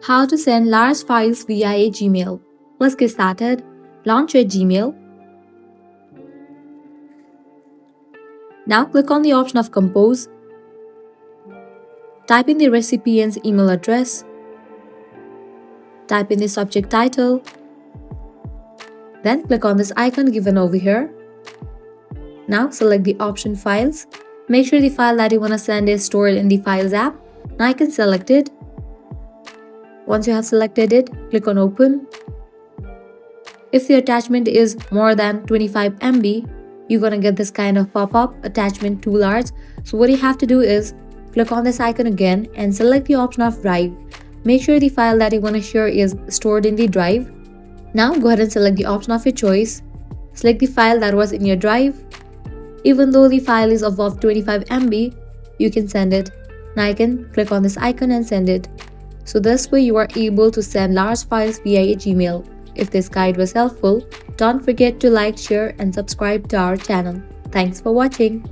How to send large files via Gmail. Let's get started. Launch your Gmail. Now click on the option of Compose. Type in the recipient's email address. Type in the subject title. Then click on this icon given over here. Now select the option Files. Make sure the file that you want to send is stored in the Files app. Now I can select it. Once you have selected it, click on Open. If the attachment is more than 25 MB, you're gonna get this kind of pop-up, attachment too large. So what you have to do is click on this icon again and select the option of Drive. Make sure the file that you want to share is stored in the drive. Now go ahead and select the option of your choice. Select the file that was in your drive. Even though the file is above 25 MB, you can send it. Now I can click on this icon and send it. So this way you are able to send large files via Gmail. If this guide was helpful, don't forget to like, share and subscribe to our channel. Thanks for watching.